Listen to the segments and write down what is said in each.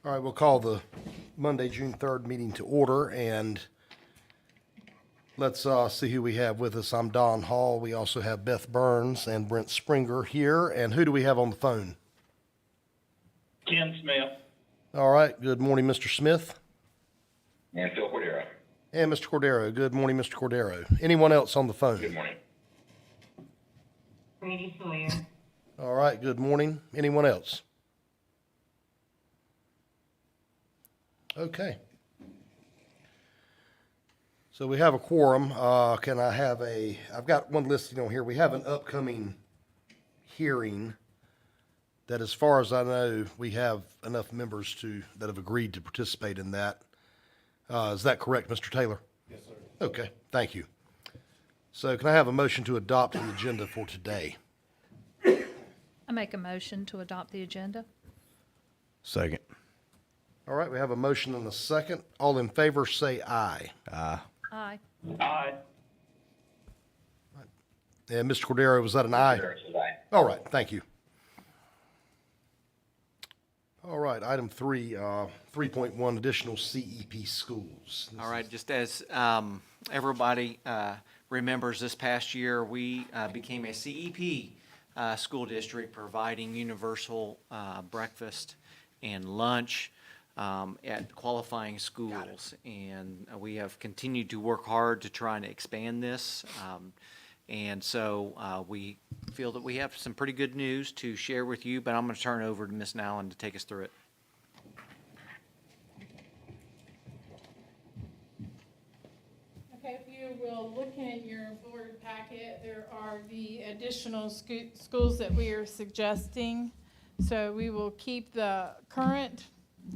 All right, we'll call the Monday, June 3rd meeting to order, and let's see who we have with us. I'm Don Hall. We also have Beth Burns and Brent Springer here. And who do we have on the phone? Ken Smith. All right, good morning, Mr. Smith. And Phil Cordero. And Mr. Cordero. Good morning, Mr. Cordero. Anyone else on the phone? Good morning. Brady Sawyer. All right, good morning. Anyone else? Okay. So we have a quorum. Can I have I've got one listing on here. We have an upcoming hearing that, as far as I know, we have enough members that have agreed to participate in that. Is that correct, Mr. Taylor? Yes, sir. Okay, thank you. So can I have a motion to adopt the agenda for today? I make a motion to adopt the agenda. Second. All right, we have a motion and a second. All in favor, say aye. Aye. Aye. Aye. And Mr. Cordero, was that an aye? Cordero says aye. All right, thank you. All right, item 3.1, additional CEP schools. All right, just as everybody remembers, this past year, we became a CEP school district, providing universal breakfast and lunch at qualifying schools. And we have continued to work hard to try and expand this. And so we feel that we have some pretty good news to share with you, but I'm going to turn it over to Ms. Nowlin to take us through it. Okay, if you will look in your board packet, there are the additional schools that we are suggesting. So we will keep the current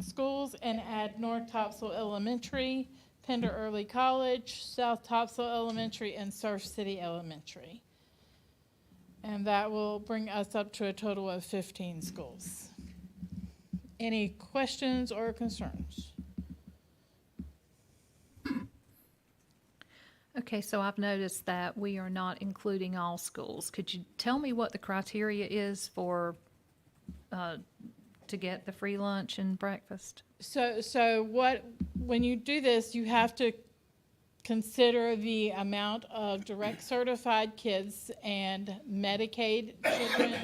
schools and add North Topsail Elementary, Pender Early College, South Topsail Elementary, and Surf City Elementary. And that will bring us up to a total of 15 schools. Any questions or concerns? Okay, so I've noticed that we are not including all schools. Could you tell me what the criteria is for, to get the free lunch and breakfast? When you do this, you have to consider the amount of direct certified kids and Medicaid children,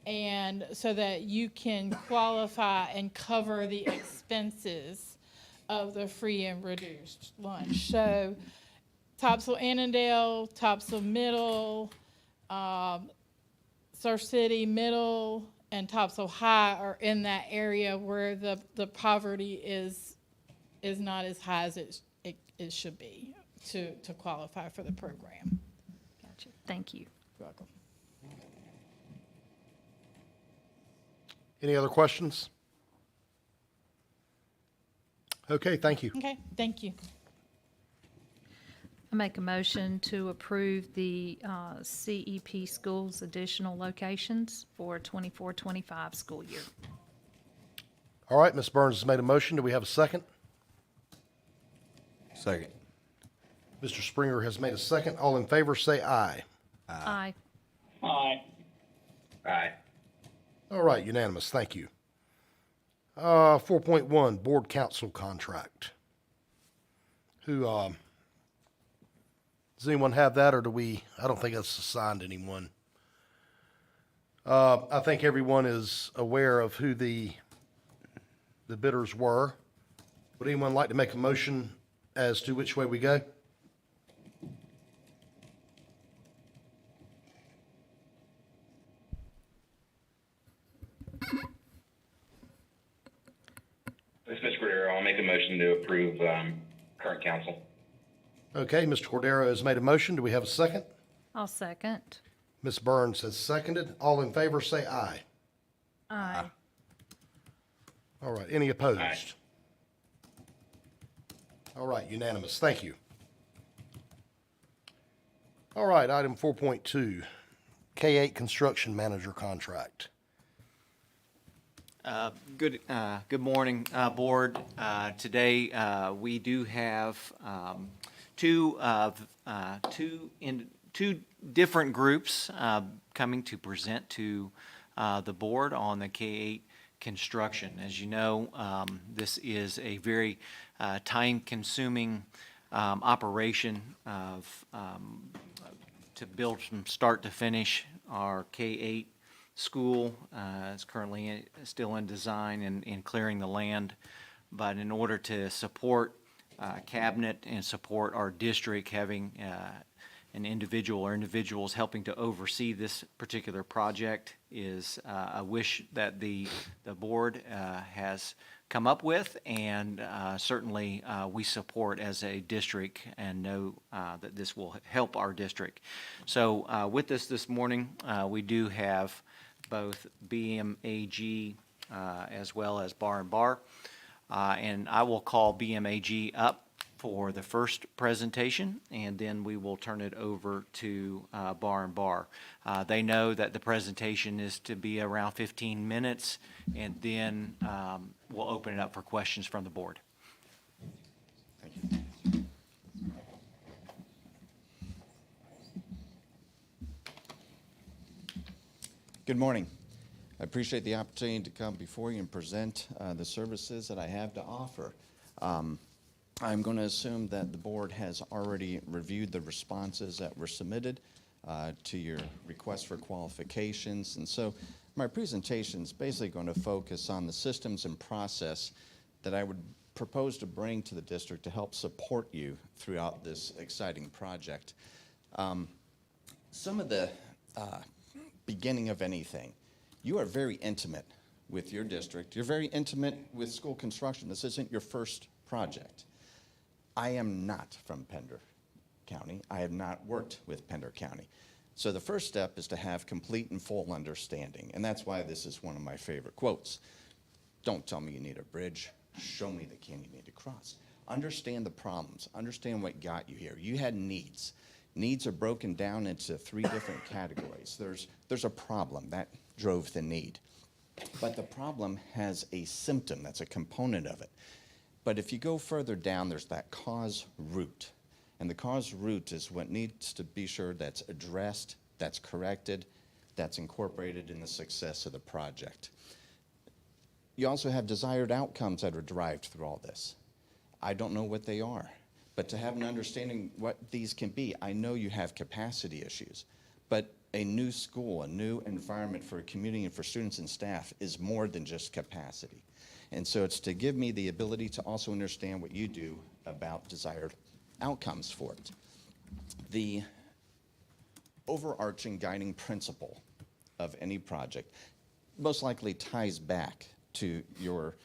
and so that you can qualify and cover the expenses of the free and reduced lunch. So Topsail Annandale, Topsail Middle, Surf City Middle, and Topsail High are in that area where the poverty is not as high as it should be to qualify for the program. Gotcha. Thank you. You're welcome. Any other questions? Okay, thank you. Okay, thank you. I make a motion to approve the CEP schools additional locations for 24-25 school year. All right, Ms. Burns has made a motion. Do we have a second? Second. Mr. Springer has made a second. All in favor, say aye. Aye. Aye. Aye. All right, unanimous. Thank you. 4.1, board council contract. Does anyone have that, or I don't think that's assigned to anyone. I think everyone is aware of who the bidders were. Would anyone like to make a motion as to which way we go? This is Mr. Cordero. I'll make a motion to approve current council. Okay, Mr. Cordero has made a motion. Do we have a second? I'll second. Ms. Burns has seconded. All in favor, say aye. Aye. All right, any opposed? Aye. All right, unanimous. Thank you. All right, item 4.2, K-8 construction manager contract. Good morning, board. Today, we do have two different groups coming to present to the board on the K-8 construction. As you know, this is a very time-consuming operation of to build from start to finish our K-8 school. It's currently still in design and clearing the land. But in order to support cabinet and support our district having an individual or individuals helping to oversee this particular project is a wish that the board has come up with, and certainly we support as a district and know that this will help our district. So with us this morning, we do have both BMAG as well as Bar and Bar. And I will call BMAG up for the first presentation, and then we will turn it over to Bar and Bar. They know that the presentation is to be around 15 minutes, and then we'll open it up for questions from the board. Good morning. I appreciate the opportunity to come before you and present the services that I have to offer. I'm going to assume that the board has already reviewed the responses that were submitted to your request for qualifications. And so my presentation is basically going to focus on the systems and process that I would propose to bring to the district to help support you throughout this exciting project. Some of the beginning of anything, you are very intimate with your district. You're very intimate with school construction. This isn't your first project. I am not from Pender County. I have not worked with Pender County. So the first step is to have complete and full understanding, and that's why this is one of my favorite quotes. Don't tell me you need a bridge. Show me the canyon you need to cross. Understand the problems. Understand what got you here. You had needs. Needs are broken down into 3 different categories. There's a problem that drove the need, but the problem has a symptom that's a component of it. But if you go further down, there's that cause root, and the cause root is what needs to be sure that's addressed, that's corrected, that's incorporated in the success of the project. You also have desired outcomes that are derived through all this. I don't know what they are, but to have an understanding what these can be, I know you have capacity issues, but a new school, a new environment for a community and for students and staff is more than just capacity. And so it's to give me the ability to also understand what you do about desired outcomes for it. The overarching guiding principle of any project most likely ties back to your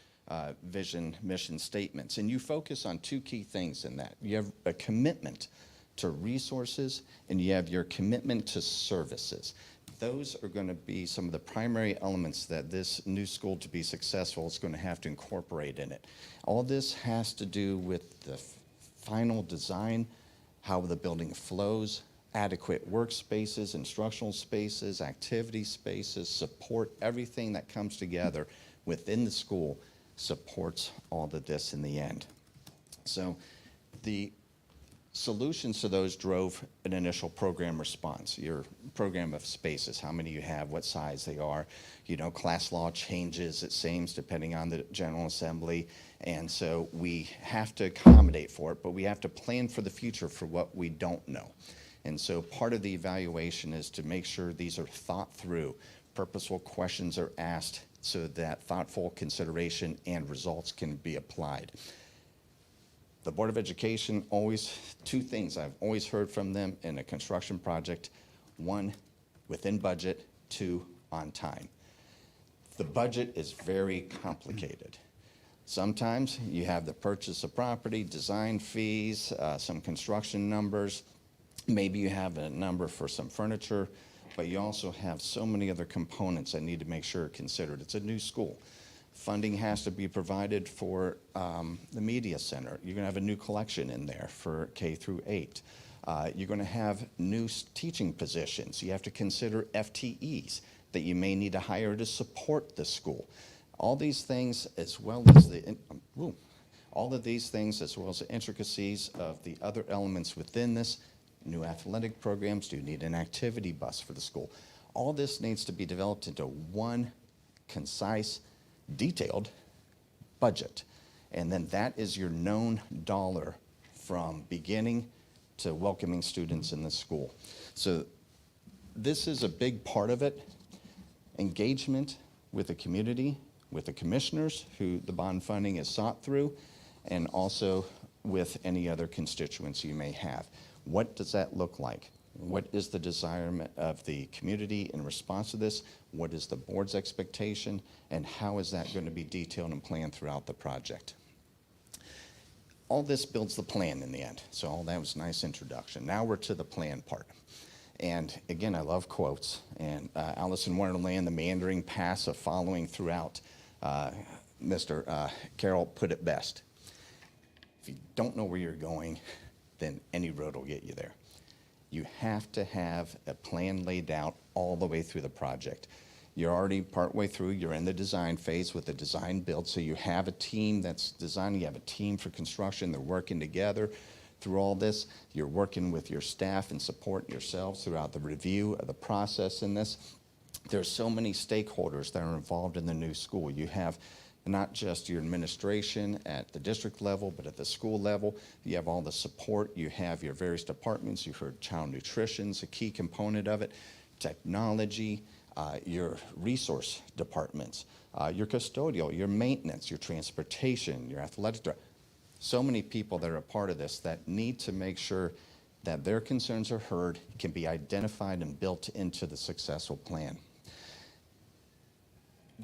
vision, mission statements. And you focus on 2 key things in that. You have a commitment to resources, and you have your commitment to services. Those are going to be some of the primary elements that this new school, to be successful, is going to have to incorporate in it. All this has to do with the final design, how the building flows, adequate workspaces, instructional spaces, activity spaces, support, everything that comes together within the school supports all of this in the end. So the solutions to those drove an initial program response, your program of spaces, how many you have, what size they are. You know, class law changes, it seems, depending on the General Assembly. And so we have to accommodate for it, but we have to plan for the future for what we don't know. And so part of the evaluation is to make sure these are thought through, purposeful questions are asked so that thoughtful consideration and results can be applied. The Board of Education always, 2 things I've always heard from them in a construction project: 1, within budget; 2, on time. The budget is very complicated. Sometimes you have the purchase of property, design fees, some construction numbers. Maybe you have a number for some furniture, but you also have so many other components that need to make sure are considered. It's a new school. Funding has to be provided for the media center. You're going to have a new collection in there for K through 8. You're going to have new teaching positions. You have to consider FTEs that you may need to hire to support the school. All these things, as well as the intricacies of the other elements within this. New athletic programs. Do you need an activity bus for the school? All this needs to be developed into one concise, detailed budget. And then that is your known dollar from beginning to welcoming students in the school. So this is a big part of it. Engagement with the community, with the commissioners who the bond funding is sought through, and also with any other constituents you may have. What does that look like? What is the desire of the community in response to this? What is the board's expectation? And how is that going to be detailed and planned throughout the project? All this builds the plan in the end. So all that was a nice introduction. Now we're to the plan part. And again, I love quotes. And Alice in Wonderland, the meandering paths of following throughout, Mr. Carroll put it best. If you don't know where you're going, then any road will get you there. You have to have a plan laid out all the way through the project. You're already partway through, you're in the design phase with the design build, so you have a team that's designing, you have a team for construction, they're working together through all this. You're working with your staff and supporting yourselves throughout the review of the process in this. There's so many stakeholders that are involved in the new school. You have not just your administration at the district level, but at the school level. You have all the support. You have your various departments. You heard child nutrition's a key component of it, technology, your resource departments, your custodial, your maintenance, your transportation, your athletic. So many people that are a part of this that need to make sure that their concerns are heard, can be identified and built into the successful plan.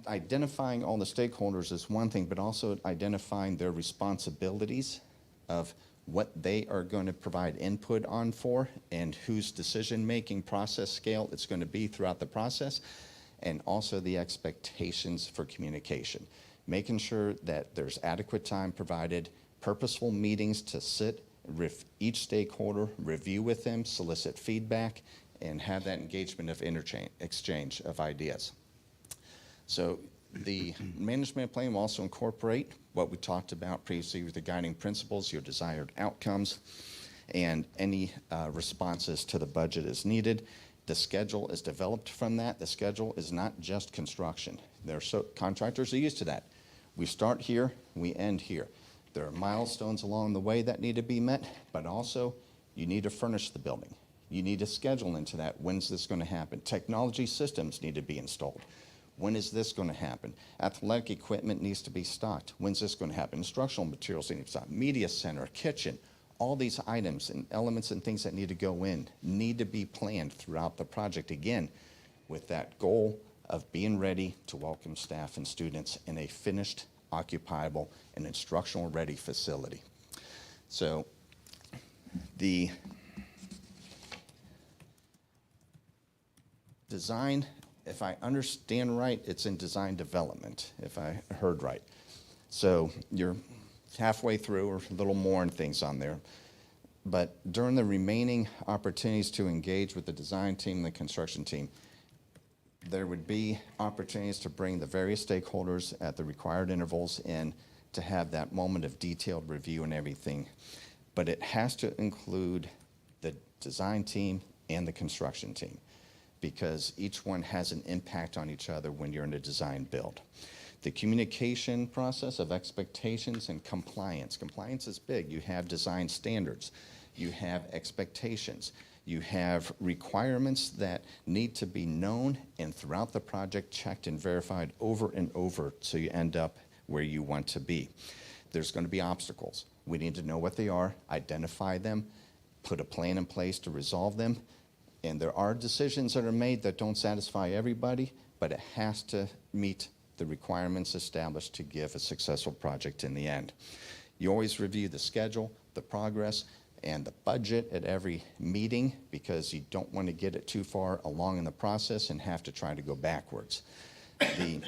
Identifying all the stakeholders is one thing, but also identifying their responsibilities of what they are going to provide input on for and whose decision-making process scale it's going to be throughout the process, and also the expectations for communication. Making sure that there's adequate time provided, purposeful meetings to sit with each stakeholder, review with them, solicit feedback, and have that engagement of exchange of ideas. So the management plan will also incorporate what we talked about previously with the guiding principles, your desired outcomes, and any responses to the budget as needed. The schedule is developed from that. The schedule is not just construction. Contractors are used to that. We start here, we end here. There are milestones along the way that need to be met, but also you need to furnish the building. You need to schedule into that. When's this going to happen? Technology systems need to be installed. When is this going to happen? Athletic equipment needs to be stocked. When's this going to happen? Instructional materials need to be stocked. Media center, kitchen, all these items and elements and things that need to go in need to be planned throughout the project, again, with that goal of being ready to welcome staff and students in a finished, occupiable, and instructional ready facility. So the design, if I understand right, it's in design development, if I heard right. So you're halfway through or a little more and things on there. But during the remaining opportunities to engage with the design team and the construction team, there would be opportunities to bring the various stakeholders at the required intervals in to have that moment of detailed review and everything. But it has to include the design team and the construction team, because each one has an impact on each other when you're in a design build. The communication process of expectations and compliance. Compliance is big. You have design standards. You have expectations. You have requirements that need to be known and throughout the project checked and verified over and over so you end up where you want to be. There's going to be obstacles. We need to know what they are, identify them, put a plan in place to resolve them. And there are decisions that are made that don't satisfy everybody, but it has to meet the requirements established to give a successful project in the end. You always review the schedule, the progress, and the budget at every meeting, because you don't want to get it too far along in the process and have to try to go backwards. The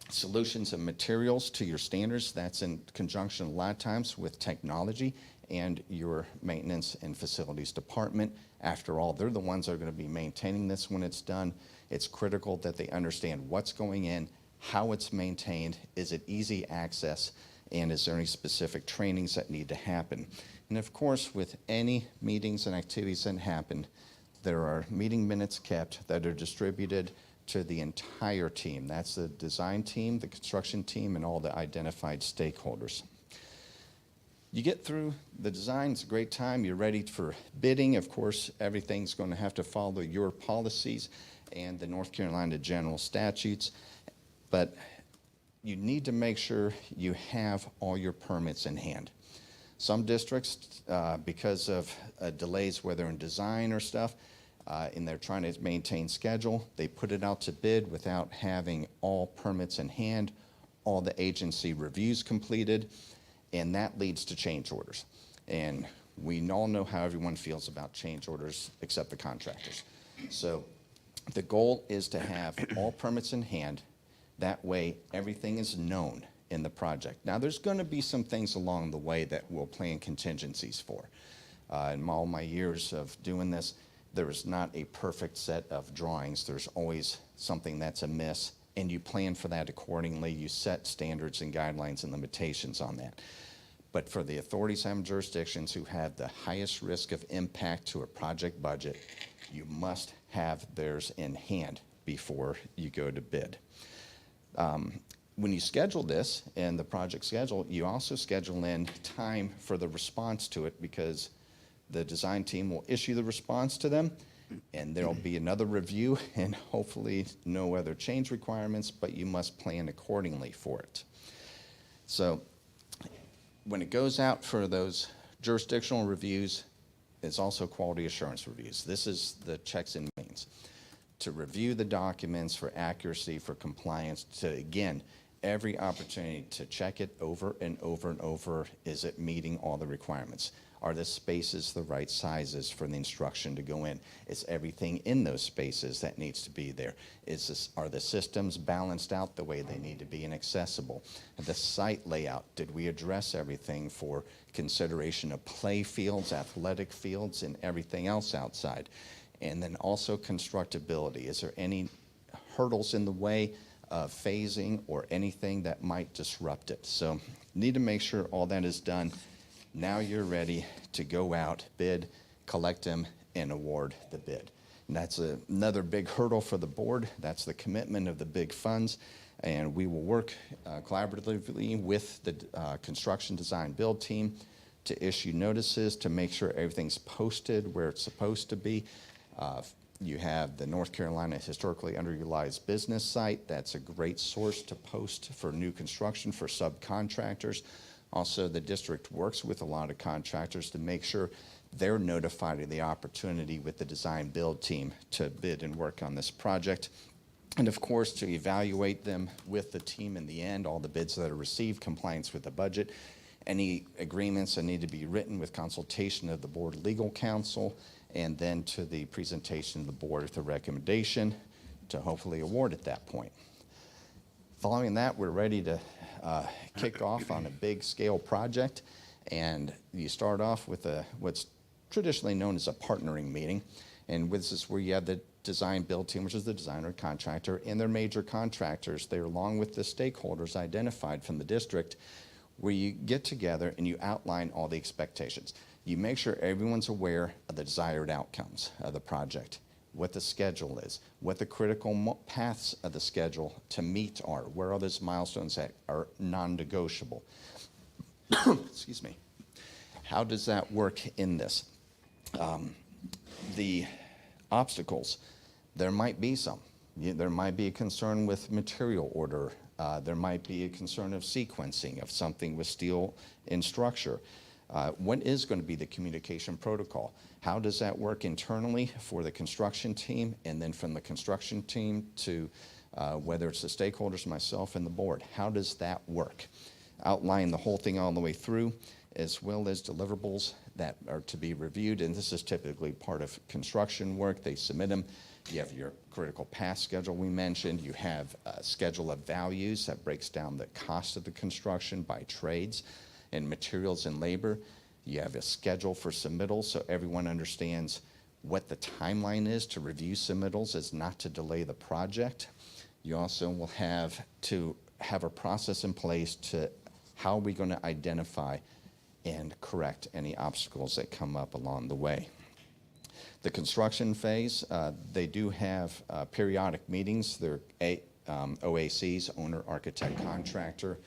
solutions and materials to your standards, that's in conjunction a lot of times with technology and your maintenance and facilities department. After all, they're the ones that are going to be maintaining this when it's done. It's critical that they understand what's going in, how it's maintained, is it easy access, and is there any specific trainings that need to happen. And of course, with any meetings and activities that happen, there are meeting minutes kept that are distributed to the entire team. That's the design team, the construction team, and all the identified stakeholders. You get through the design, it's a great time, you're ready for bidding. Of course, everything's going to have to follow your policies and the North Carolina general statutes, but you need to make sure you have all your permits in hand. Some districts, because of delays, whether in design or stuff, and they're trying to maintain schedule, they put it out to bid without having all permits in hand, all the agency reviews completed, and that leads to change orders. And we all know how everyone feels about change orders except the contractors. So the goal is to have all permits in hand. That way, everything is known in the project. Now, there's going to be some things along the way that we'll plan contingencies for. In all my years of doing this, there is not a perfect set of drawings. There's always something that's amiss, and you plan for that accordingly. You set standards and guidelines and limitations on that. But for the authorities and jurisdictions who have the highest risk of impact to a project budget, you must have theirs in hand before you go to bid. When you schedule this in the project schedule, you also schedule in time for the response to it, because the design team will issue the response to them, and there'll be another review and hopefully no other change requirements, but you must plan accordingly for it. So when it goes out for those jurisdictional reviews, it's also quality assurance reviews. This is the checks and means to review the documents for accuracy, for compliance, to, again, every opportunity to check it over and over and over. Is it meeting all the requirements? Are the spaces the right sizes for the instruction to go in? Is everything in those spaces that needs to be there? Are the systems balanced out the way they need to be and accessible? The site layout, did we address everything for consideration of play fields, athletic fields, and everything else outside? And then also constructability. Is there any hurdles in the way of phasing or anything that might disrupt it? So need to make sure all that is done. Now you're ready to go out, bid, collect them, and award the bid. And that's another big hurdle for the board. That's the commitment of the big funds. And we will work collaboratively with the construction design build team to issue notices to make sure everything's posted where it's supposed to be. You have the North Carolina Historically Underutilized Business Site. That's a great source to post for new construction for subcontractors. Also, the district works with a lot of contractors to make sure they're notified of the opportunity with the design build team to bid and work on this project. And of course, to evaluate them with the team in the end, all the bids that are received, compliance with the budget, any agreements that need to be written with consultation of the board legal counsel, and then to the presentation of the board with a recommendation to hopefully award at that point. Following that, we're ready to kick off on a big scale project, and you start off with what's traditionally known as a partnering meeting, and this is where you have the design build team, which is the designer contractor, and their major contractors. They're along with the stakeholders identified from the district, where you get together and you outline all the expectations. You make sure everyone's aware of the desired outcomes of the project, what the schedule is, what the critical paths of the schedule to meet are, where are those milestones that are non-negotiable. Excuse me. How does that work in this? The obstacles, there might be some. There might be a concern with material order. There might be a concern of sequencing of something with steel in structure. What is going to be the communication protocol? How does that work internally for the construction team, and then from the construction team to whether it's the stakeholders, myself, and the board? How does that work? Outline the whole thing all the way through, as well as deliverables that are to be reviewed, and this is typically part of construction work. They submit them. You have your critical path schedule we mentioned. You have a schedule of values that breaks down the cost of the construction by trades and materials and labor. You have a schedule for submittals so everyone understands what the timeline is to review submittals as not to delay the project. You also will have to have a process in place to how are we going to identify and correct any obstacles that come up along the way. The construction phase, they do have periodic meetings. They're OACs, owner, architect, contractor,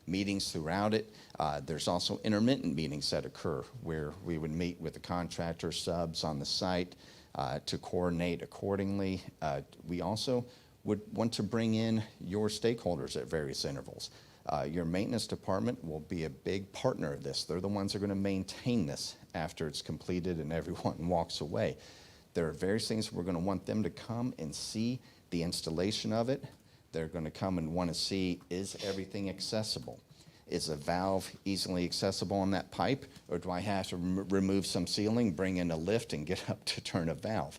meetings throughout it. There's also intermittent meetings that occur where we would meet with the contractor subs on the site to coordinate accordingly. We also would want to bring in your stakeholders at various intervals. Your maintenance department will be a big partner of this. They're the ones that are going to maintain this after it's completed and everyone walks away. There are various things we're going to want them to come and see the installation of it. They're going to come and want to see, is everything accessible? Is a valve easily accessible on that pipe, or do I have to remove some sealing, bring in a lift, and get up to turn a valve?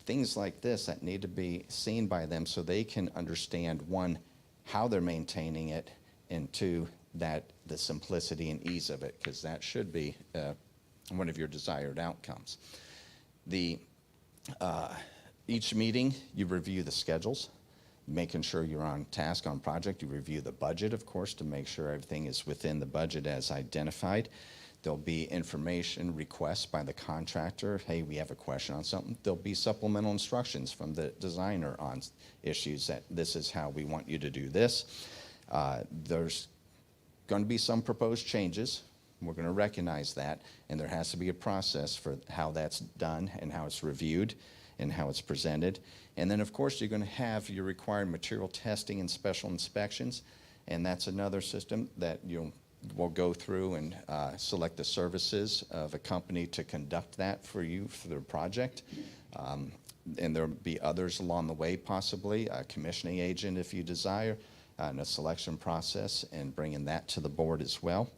Things like this that need to be seen by them so they can understand, one, how they're maintaining it, and two, that the simplicity and ease of it, because that should be one of your desired outcomes. Each meeting, you review the schedules, making sure you're on task on project. You review the budget, of course, to make sure everything is within the budget as identified. There'll be information requests by the contractor. Hey, we have a question on something. There'll be supplemental instructions from the designer on issues that this is how we want you to do this. There's going to be some proposed changes. We're going to recognize that, and there has to be a process for how that's done and how it's reviewed and how it's presented. And then, of course, you're going to have your required material testing and special inspections, and that's another system that we'll go through and select the services of a company to conduct that for you for their project. And there'll be others along the way, possibly, a commissioning agent if you desire, and a selection process, and bringing that to the board as well.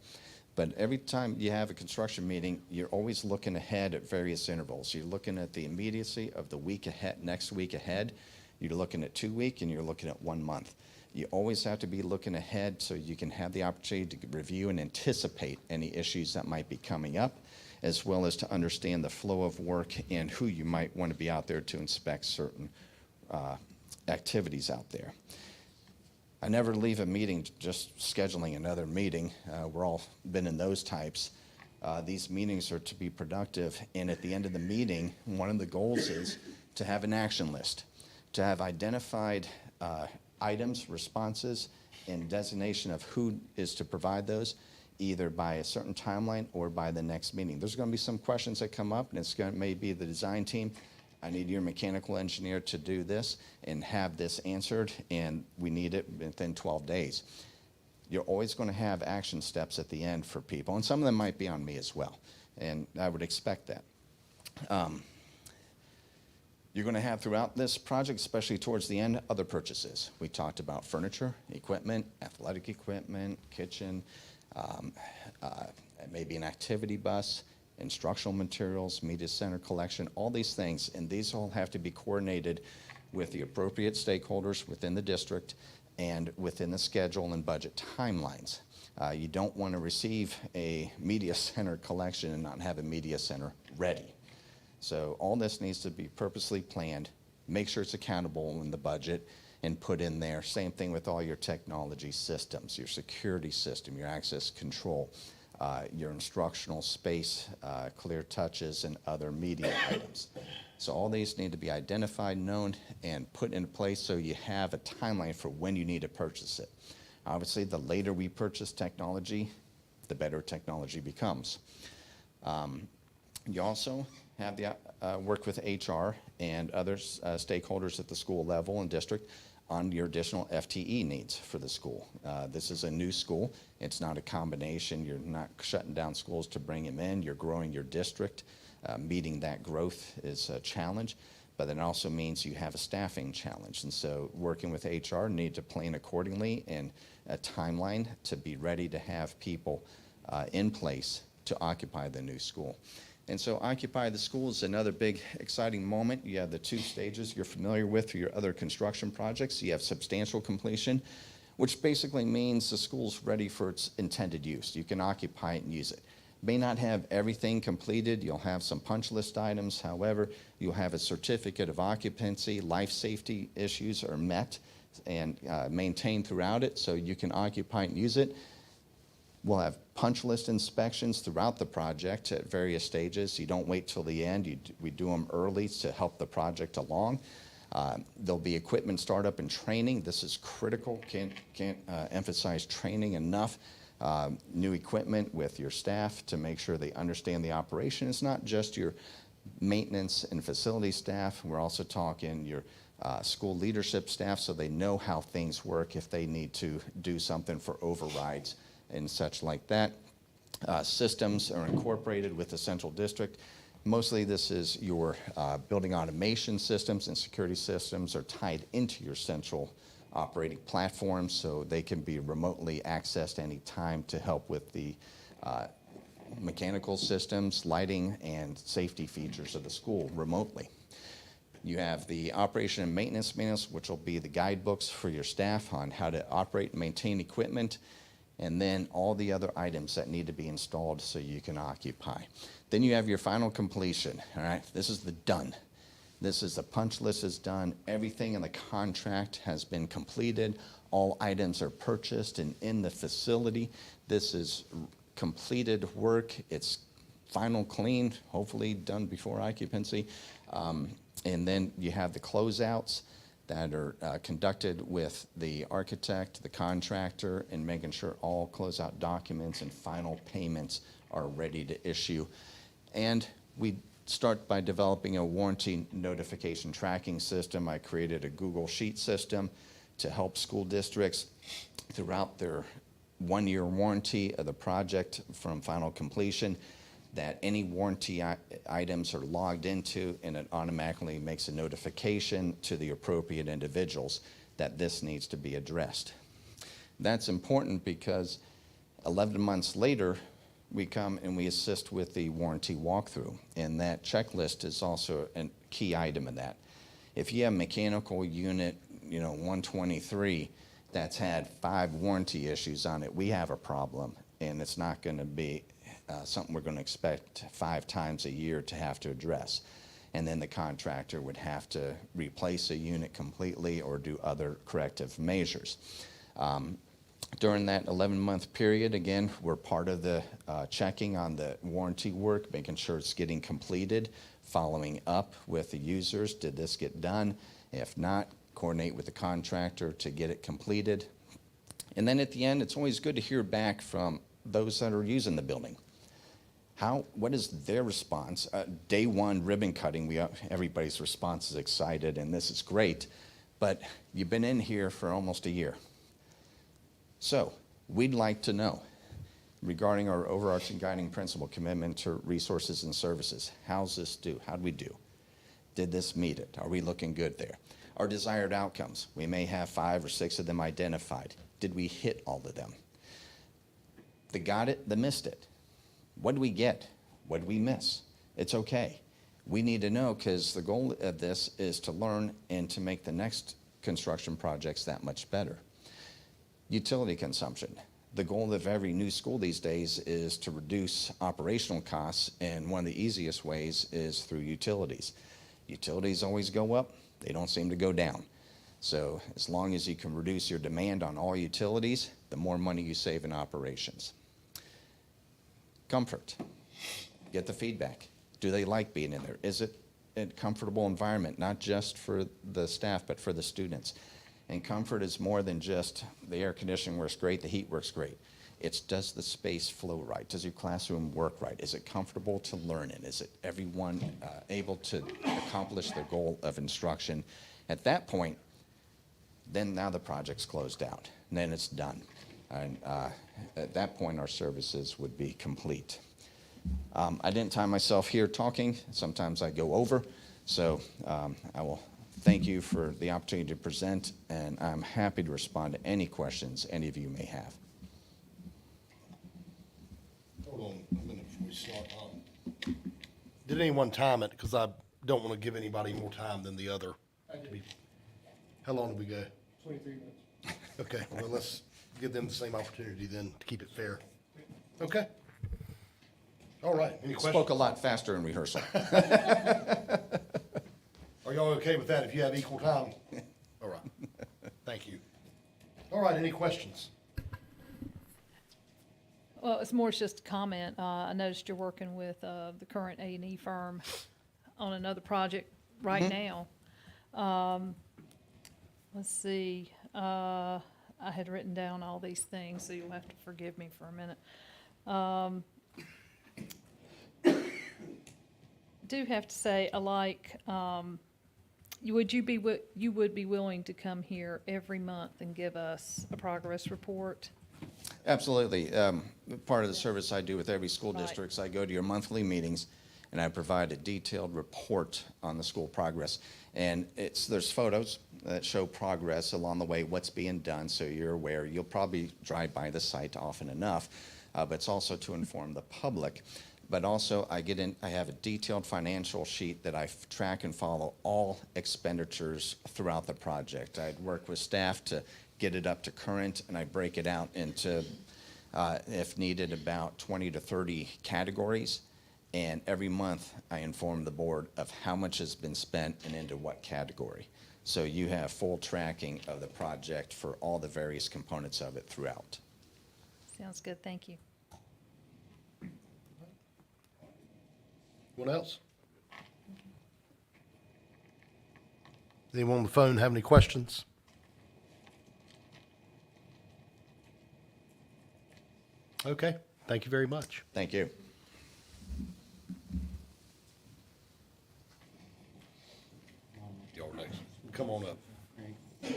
But every time you have a construction meeting, you're always looking ahead at various intervals. You're looking at the immediacy of the week ahead, next week ahead. You're looking at 2 weeks, and you're looking at 1 month. You always have to be looking ahead so you can have the opportunity to review and anticipate any issues that might be coming up, as well as to understand the flow of work and who you might want to be out there to inspect certain activities out there. I never leave a meeting just scheduling another meeting. We're all been in those types. These meetings are to be productive, and at the end of the meeting, one of the goals is to have an action list, to have identified items, responses, and designation of who is to provide those, either by a certain timeline or by the next meeting. There's going to be some questions that come up, and it's going to maybe the design team. I need your mechanical engineer to do this and have this answered, and we need it within 12 days. You're always going to have action steps at the end for people, and some of them might be on me as well, and I would expect that. You're going to have throughout this project, especially towards the end, other purchases. We talked about furniture, equipment, athletic equipment, kitchen, maybe an activity bus, instructional materials, media center collection, all these things, and these all have to be coordinated with the appropriate stakeholders within the district and within the schedule and budget timelines. You don't want to receive a media center collection and not have a media center ready. So all this needs to be purposely planned, make sure it's accountable in the budget, and put in there. Same thing with all your technology systems, your security system, your access control, your instructional space, clear touches, and other media items. So all these need to be identified, known, and put into place so you have a timeline for when you need to purchase it. Obviously, the later we purchase technology, the better technology becomes. You also have the work with HR and other stakeholders at the school level and district on your additional FTE needs for the school. This is a new school. It's not a combination. You're not shutting down schools to bring them in. You're growing your district. Meeting that growth is a challenge, but it also means you have a staffing challenge. And so working with HR, need to plan accordingly and a timeline to be ready to have people in place to occupy the new school. And so Occupy the School is another big, exciting moment. You have the 2 stages you're familiar with for your other construction projects. You have substantial completion, which basically means the school's ready for its intended use. You can occupy it and use it. May not have everything completed. You'll have some punch list items. However, you'll have a certificate of occupancy. Life safety issues are met and maintained throughout it, so you can occupy it and use it. We'll have punch list inspections throughout the project at various stages. You don't wait till the end. We do them early to help the project along. There'll be equipment startup and training. This is critical. Can't emphasize training enough. New equipment with your staff to make sure they understand the operation. It's not just your maintenance and facility staff. We're also talking your school leadership staff, so they know how things work if they need to do something for overrides and such like that. Systems are incorporated with the central district. Mostly this is your building automation systems and security systems are tied into your central operating platform, so they can be remotely accessed any time to help with the mechanical systems, lighting, and safety features of the school remotely. You have the operation and maintenance manuals, which will be the guidebooks for your staff on how to operate and maintain equipment, and then all the other items that need to be installed so you can occupy. Then you have your final completion, all right? This is the done. This is the punch list is done. Everything in the contract has been completed. All items are purchased and in the facility. This is completed work. It's final clean, hopefully done before occupancy. And then you have the closeouts that are conducted with the architect, the contractor, and making sure all closeout documents and final payments are ready to issue. And we start by developing a warranty notification tracking system. I created a Google Sheet system to help school districts throughout their one-year warranty of the project from final completion, that any warranty items are logged into, and it automatically makes a notification to the appropriate individuals that this needs to be addressed. That's important because 11 months later, we come and we assist with the warranty walkthrough, and that checklist is also a key item in that. If you have mechanical unit, 123, that's had 5 warranty issues on it, we have a problem, and it's not going to be something we're going to expect 5 times a year to have to address. And then the contractor would have to replace a unit completely or do other corrective measures. During that 11-month period, again, we're part of the checking on the warranty work, making sure it's getting completed, following up with the users. Did this get done? If not, coordinate with the contractor to get it completed. And then at the end, it's always good to hear back from those that are using the building. What is their response? Day one ribbon cutting, everybody's response is excited, and this is great, but you've been in here for almost a year. So we'd like to know, regarding our overarching guiding principle, commitment to resources and services, how's this do? How'd we do? Did this meet it? Are we looking good there? Our desired outcomes, we may have 5 or 6 of them identified. Did we hit all of them? They got it, they missed it. What did we get? What did we miss? It's okay. We need to know, because the goal of this is to learn and to make the next construction projects that much better. Utility consumption. The goal of every new school these days is to reduce operational costs, and one of the easiest ways is through utilities. Utilities always go up, they don't seem to go down. So as long as you can reduce your demand on all utilities, the more money you save in operations. Comfort. Get the feedback. Do they like being in there? Is it a comfortable environment, not just for the staff, but for the students? And comfort is more than just the air conditioning works great, the heat works great. It's, does the space flow right? Does your classroom work right? Is it comfortable to learn in? Is it everyone able to accomplish their goal of instruction? At that point, then now the project's closed out, and then it's done. And at that point, our services would be complete. I didn't time myself here talking. Sometimes I go over. So I will thank you for the opportunity to present, and I'm happy to respond to any questions any of you may have. Hold on a minute before we start. Did anyone time it? Because I don't want to give anybody more time than the other. How long did we go? 23 minutes. Okay, well, let's give them the same opportunity then to keep it fair. Okay. All right, any questions? Spoke a lot faster in rehearsal. Are y'all okay with that if you have equal time? All right, thank you. All right, any questions? Well, it's more just a comment. I noticed you're working with the current A&E firm on another project right now. Let's see, I had written down all these things, so you'll have to forgive me for a minute. Do have to say, you would be willing to come here every month and give us a progress report? Absolutely. Part of the service I do with every school Right. district is I go to your monthly meetings and I provide a detailed report on the school progress. And there's photos that show progress along the way, what's being done, so you're aware. You'll probably drive by the site often enough, but it's also to inform the public. But also I have a detailed financial sheet that I track and follow all expenditures throughout the project. I'd work with staff to get it up to current, and I break it out into, if needed, about 20 to 30 categories. And every month, I inform the board of how much has been spent and into what category. So you have full tracking of the project for all the various components of it throughout. Sounds good, thank you. Anyone else? Anyone on the phone have any questions? Okay, thank you very much. Thank you. Y'all next. Come on up. I have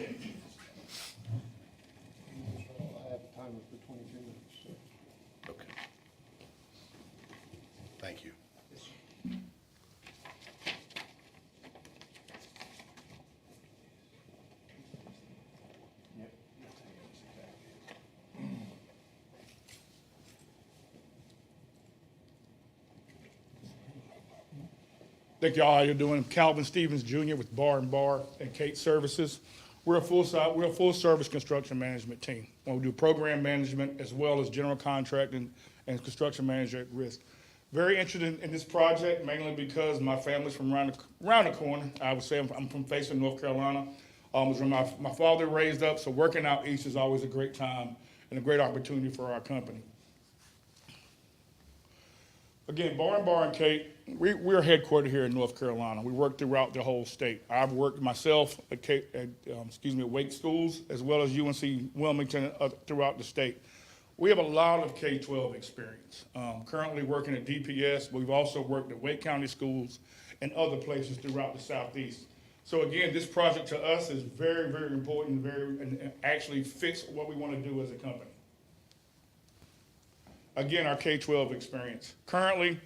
a timer for 22 minutes. Okay. Thank you. Thank y'all. How you doing? I'm Calvin Stevens Jr. with Bar and Bar and Kate Services. We're a full service construction management team. We do program management as well as general contracting and construction manager at risk. Very interested in this project mainly because my family's from around the corner. I would say I'm from Fayetteville, North Carolina. It's where my father raised up, so working out east is always a great time and a great opportunity for our company. Again, Bar and Kate, we're headquartered here in North Carolina. We work throughout the whole state. I've worked myself at Wake Schools as well as UNC Wilmington throughout the state. We have a lot of K-12 experience. Currently working at DPS, but we've also worked at Wake County Schools and other places throughout the Southeast. So again, this project to us is very, very important, and actually fits what we want to do as a company. Again, our K-12 experience. Currently,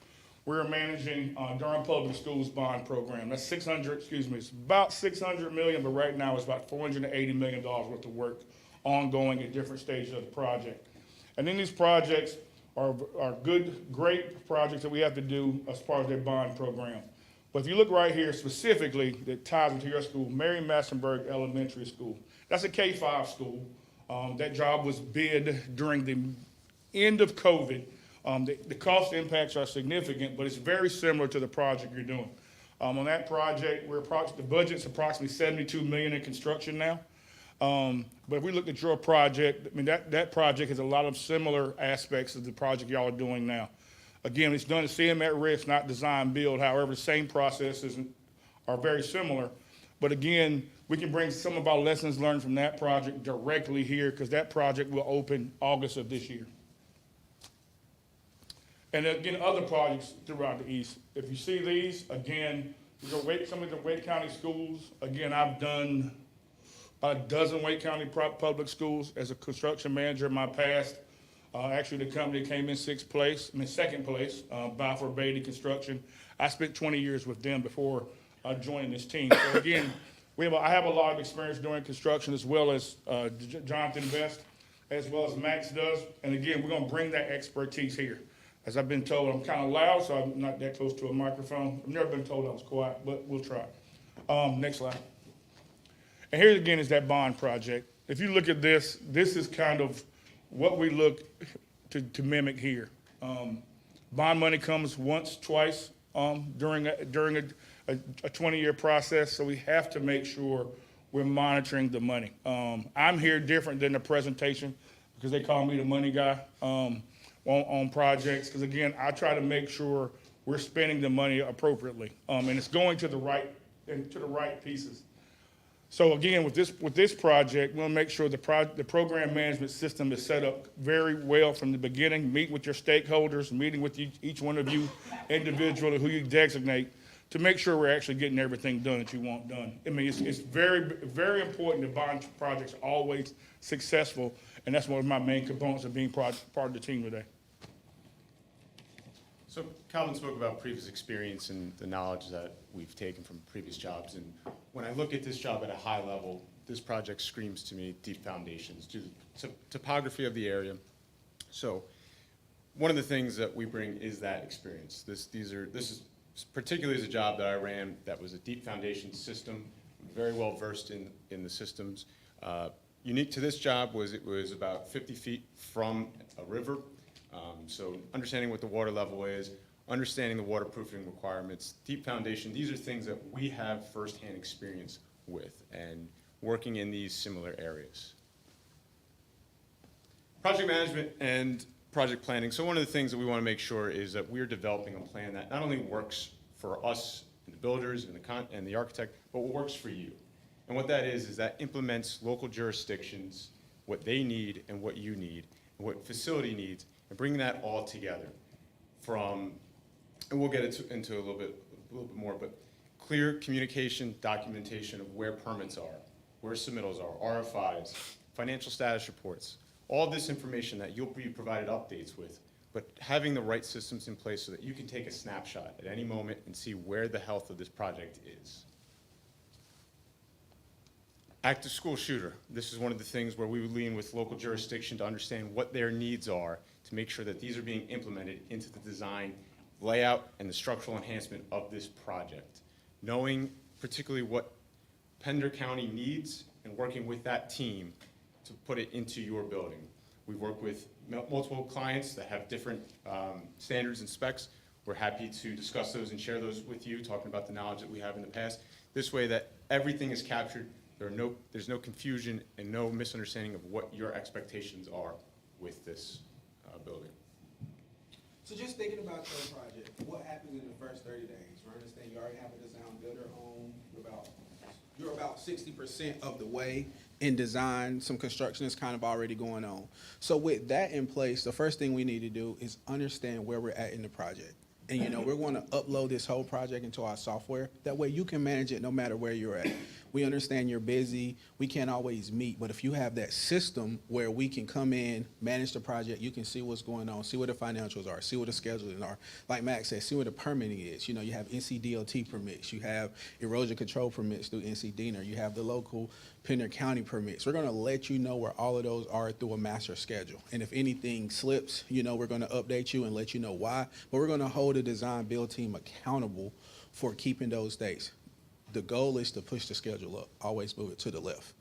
we're managing Durham Public Schools bond program. That's it's about $600 million, but right now it's about $480 million worth of work ongoing at different stages of the project. And then these projects are great projects that we have to do as part of their bond program. But if you look right here specifically, that ties into your school, Mary Massenburg Elementary School. That's a K-5 school. That job was bid during the end of COVID. The cost impacts are significant, but it's very similar to the project you're doing. On that project, the budget's approximately $72 million in construction now. But if we look at your project, I mean, that project has a lot of similar aspects of the project y'all are doing now. Again, it's done at CM at risk, not design build. However, the same processes are very similar. But again, we can bring some of our lessons learned from that project directly here because that project will open August of this year. And again, other projects throughout the East. If you see these, again, some of the Wake County schools. Again, I've done about a dozen Wake County public schools as a construction manager in my past. Actually, the company came in second place, Balfour Beatty Construction. I spent 20 years with them before joining this team. So again, I have a lot of experience doing construction as well as Jonathan Best, as well as Max does. And again, we're gonna bring that expertise here. As I've been told, I'm kind of loud, so I'm not that close to a microphone. I've never been told I was quiet, but we'll try. Next slide. And here again is that bond project. If you look at this is kind of what we look to mimic here. Bond money comes once, twice during a 20-year process, so we have to make sure we're monitoring the money. I'm here different than the presentation because they call me the money guy. on projects, because again, I try to make sure we're spending the money appropriately, and it's going to the right pieces. So again, with this project, we'll make sure the program management system is set up very well from the beginning. Meet with your stakeholders, meeting with each one of you individually who you designate to make sure we're actually getting everything done that you want done. I mean, it's very, very important that bond projects are always successful, and that's one of my main components of being part of the team today. So Calvin spoke about previous experience and the knowledge that we've taken from previous jobs. And when I look at this job at a high level, this project screams to me deep foundations due to the topography of the area. So one of the things that we bring is that experience. This is particularly as a job that I ran that was a deep foundation system, very well versed in the systems. Unique to this job was it was about 50 feet from a river. So understanding what the water level is, understanding the waterproofing requirements, deep foundation, these are things that we have firsthand experience with and working in these similar areas. Project management and project planning. So one of the things that we want to make sure is that we're developing a plan that not only works for us, and the builders and the architect, but what works for you. And what that is that implements local jurisdictions, what they need and what you need, and what facility needs, and bringing that all together from, and we'll get into a little bit more, but clear communication, documentation of where permits are, where submittals are, RFIs, financial status reports, all this information that you'll be provided updates with, but having the right systems in place so that you can take a snapshot at any moment and see where the health of this project is. Active school shooter. This is one of the things where we would lean with local jurisdiction to understand what their needs are to make sure that these are being implemented into the design, layout, and the structural enhancement of this project. Knowing particularly what Pender County needs and working with that team to put it into your building. We've worked with multiple clients that have different standards and specs. We're happy to discuss those and share those with you, talking about the knowledge that we have in the past. This way that everything is captured, there's no confusion and no misunderstanding of what your expectations are with this building. So just thinking about your project, what happens in the first 30 days? We understand you already have a design builder home. You're about 60% of the way in design. Some construction is kind of already going on. So with that in place, the first thing we need to do is understand where we're at in the project. And we're going to upload this whole project into our software. That way you can manage it no matter where you're at. We understand you're busy. We can't always meet. But if you have that system where we can come in, manage the project, you can see what's going on, see what the financials are, see what the scheduling are. Like Max said, see what the permitting is. You have NCDOT permits. You have erosion control permits through NCDNR. You have the local Pender County permits. We're going to let you know where all of those are through a master schedule. And if anything slips, we're going to update you and let you know why. But we're going to hold the design build team accountable for keeping those dates. The goal is to push the schedule up, always move it to the left.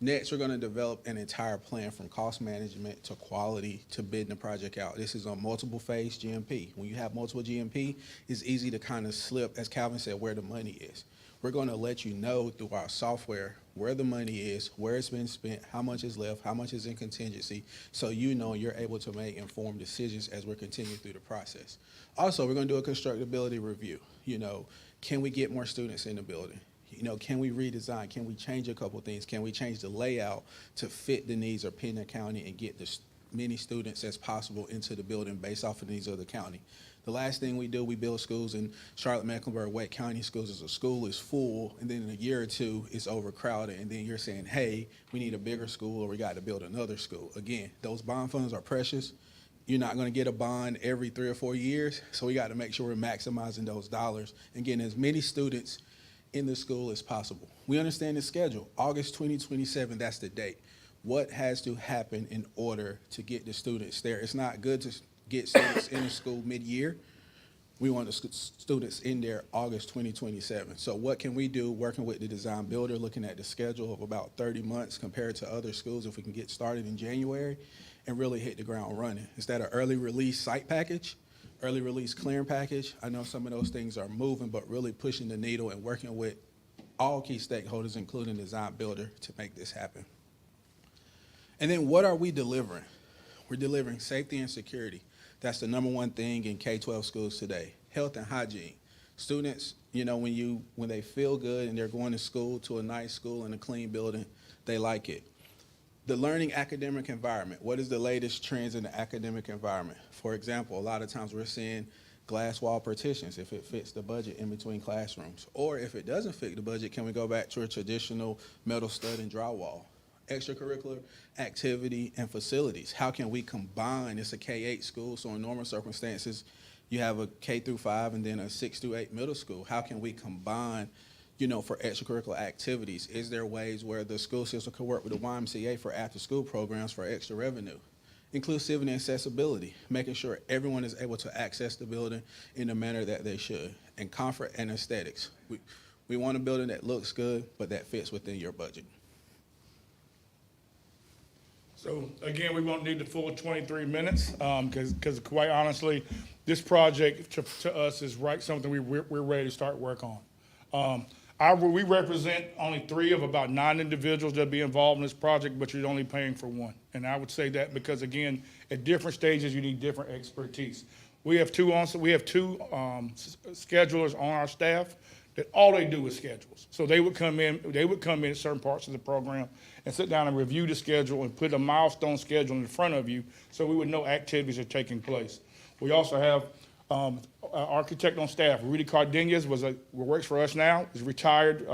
Next, we're going to develop an entire plan from cost management to quality to bidding the project out. This is on multiple phase GMP. When you have multiple GMP, it's easy to kind of slip, as Calvin said, where the money is. We're going to let you know through our software where the money is, where it's been spent, how much is left, how much is in contingency, so you're able to make informed decisions as we're continuing through the process. Also, we're going to do a constructability review. Can we get more students in the building? Can we redesign? Can we change a couple things? Can we change the layout to fit the needs of Pender County and get as many students as possible into the building based off of the needs of the county? The last thing we do, we build schools in Charlotte, Mecklenburg, Wake County schools. As a school is full, and then in a year or two, it's overcrowded, and then you're saying, hey, we need a bigger school or we got to build another school. Again, those bond funds are precious. You're not going to get a bond every 3 or 4 years, so we got to make sure we're maximizing those dollars and getting as many students in the school as possible. We understand the schedule. August 2027, that's the date. What has to happen in order to get the students there? It's not good to get students in the school mid-year. We want the students in there August 2027. So what can we do working with the design builder, looking at the schedule of about 30 months compared to other schools if we can get started in January and really hit the ground running? Is that an early release site package, early release clearing package? I know some of those things are moving, but really pushing the needle and working with all key stakeholders, including the design builder, to make this happen. And then what are we delivering? We're delivering safety and security. That's the number one thing in K-12 schools today, health and hygiene. Students, you know, when they feel good and they're going to school, to a nice school and a clean building, they like it. The learning academic environment. What is the latest trends in the academic environment? For example, a lot of times we're seeing glass wall partitions if it fits the budget in between classrooms. Or if it doesn't fit the budget, can we go back to a traditional metal stud and drywall? Extracurricular activity and facilities. How can we combine? It's a K-8 school, so in normal circumstances, you have a K through 5 and then a 6 through 8 middle school. How can we combine, you know, for extracurricular activities? Is there ways where the school system could work with the YMCA for after-school programs for extra revenue? Inclusivity and accessibility, making sure everyone is able to access the building in the manner that they should. And comfort and aesthetics. We want a building that looks good, but that fits within your budget. So again, we won't need the full 23 minutes because quite honestly, this project to us is something we're ready to start work on. We represent only 3 of about 9 individuals that'll be involved in this project, but you're only paying for 1. And I would say that because again, at different stages, you need different expertise. We have 2 schedulers on our staff that all they do is schedules. So they would come in at certain parts of the program and sit down and review the schedule and put a milestone schedule in front of you so we would know activities are taking place. We also have an architect on staff. Rudy Cardenas works for us now, is retired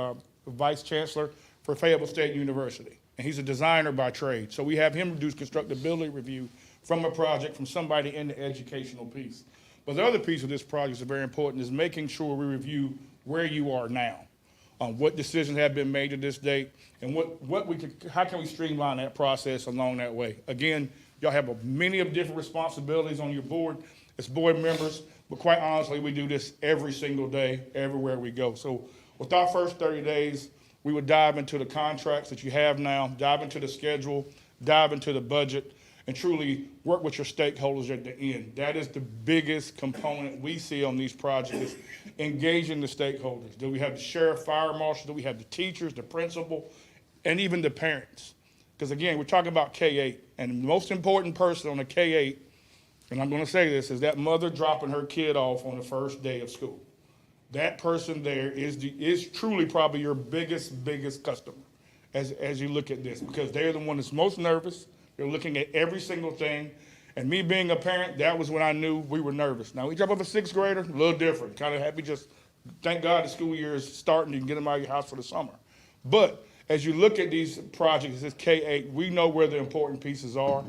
vice chancellor for Fayetteville State University. And he's a designer by trade. So we have him do constructability review from a project from somebody in the educational piece. But the other piece of this project is very important, is making sure we review where you are now, what decisions have been made to this date, and how can we streamline that process along that way. Again, y'all have many of different responsibilities on your board as board members, but quite honestly, we do this every single day, everywhere we go. So with our first 30 days, we would dive into the contracts that you have now, dive into the schedule, dive into the budget, and truly work with your stakeholders at the end. That is the biggest component we see on these projects, engaging the stakeholders. Do we have the sheriff, fire marshal? Do we have the teachers, the principal, and even the parents? Because again, we're talking about K-8, and the most important person on the K-8, and I'm gonna say this, is that mother dropping her kid off on the first day of school. That person there is truly probably your biggest customer as you look at this, because they're the one that's most nervous. They're looking at every single thing. And me being a parent, that was when I knew we were nervous. Now, we drop off a 6th grader, a little different. Kind of happy, just thank God the school year is starting. You can get them out of your house for the summer. But as you look at these projects, this K-8, we know where the important pieces are.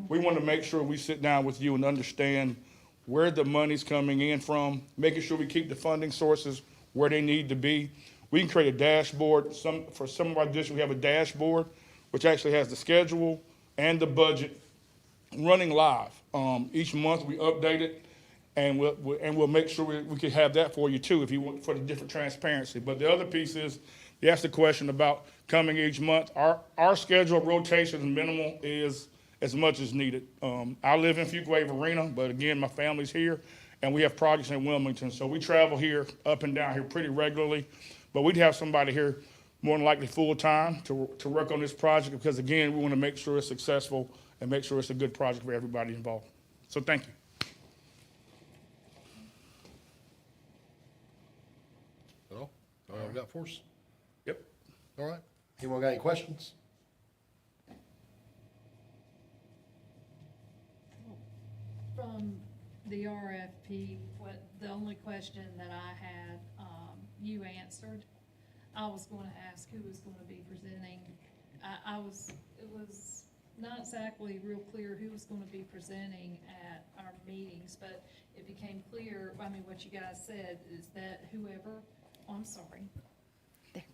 We want to make sure we sit down with you and understand where the money's coming in from, making sure we keep the funding sources where they need to be. We can create a dashboard. For some of our districts, we have a dashboard, which actually has the schedule and the budget running live. Each month we update it, and we'll make sure we can have that for you too if you want, for the different transparency. But the other piece is, you asked the question about coming each month. Our schedule of rotation minimal is as much as needed. I live in Fuquay Arena, but again, my family's here, and we have projects in Wilmington, so we travel here, up and down here pretty regularly. But we'd have somebody here more than likely full-time to work on this project, because again, we want to make sure it's successful and make sure it's a good project for everybody involved. So thank you. All right, we got for us? Yep. All right. Anyone got any questions? From the RFP, the only question that I had, you answered. I was going to ask who was going to be presenting. It was not exactly real clear who was going to be presenting at our meetings, but it became clear, I mean, what you guys said is that whoever, oh, I'm sorry. There.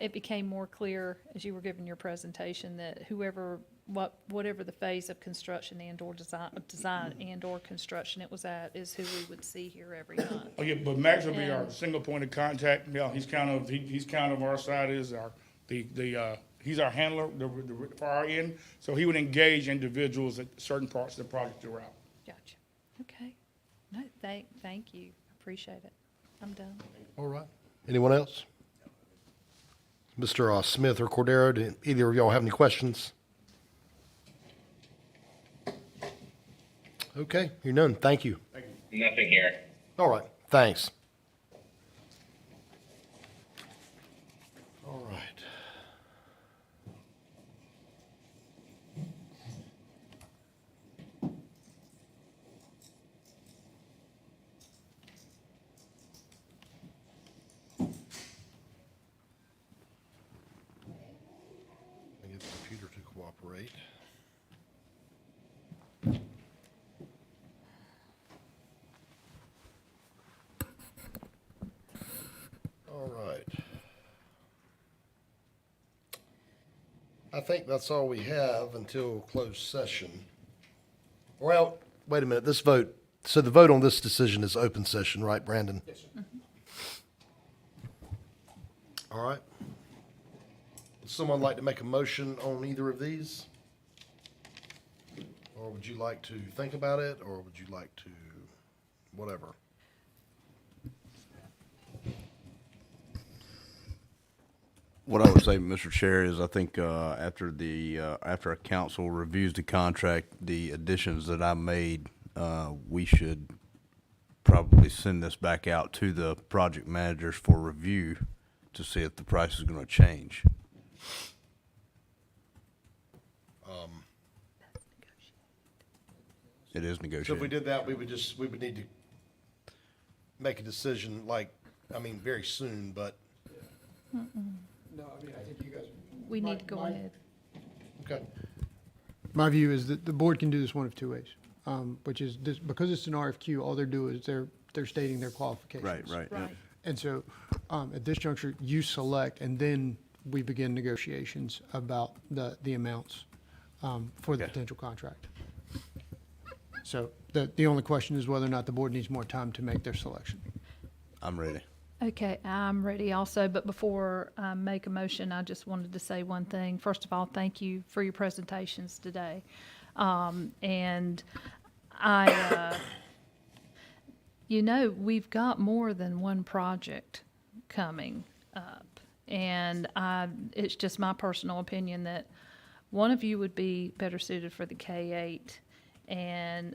It became more clear as you were giving your presentation that whatever the phase of construction and/or design and/or construction it was at is who we would see here every month. Oh yeah, but Max will be our single point of contact. Yeah, he's kind of our side is he's our handler for our end. So he would engage individuals at certain parts of the project throughout. Gotcha. Okay. No, thank you. Appreciate it. I'm done. All right. Anyone else? Mr. Smith or Cordero, do either of y'all have any questions? Okay, you're none. Thank you. Nothing here. All right, thanks. All right. Let me get the computer to cooperate. All right. I think that's all we have until closed session. Well, wait a minute, this vote, so the vote on this decision is open session, right, Brandon? Yes, sir. All right. Would someone like to make a motion on either of these? Or would you like to think about it, or would you like to, whatever? What I would say, Mr. Chair, is I think after a council reviews the contract, the additions that I made, we should probably send this back out to the project managers for review to see if the price is going to change. It is So if we negotiated. did that, we would need to make a decision very soon, but, No, I mean, I think you guys. We need to go ahead. okay. My view is that the board can do this one of two ways, which is this, because it's an RFQ, all they're doing is they're stating their qualifications. Right, right. yeah. Right. And so, at this juncture, you select, and then we begin negotiations about the amounts, for the Okay. potential contract. So the only question is whether or not the board needs more time to make their selection. I'm ready. Okay, I'm ready also, but before I make a motion, I just wanted to say one thing. First of all, thank you for your presentations today. And we've got more than one project coming up. And it's just my personal opinion that one of you would be better suited for the K-8 and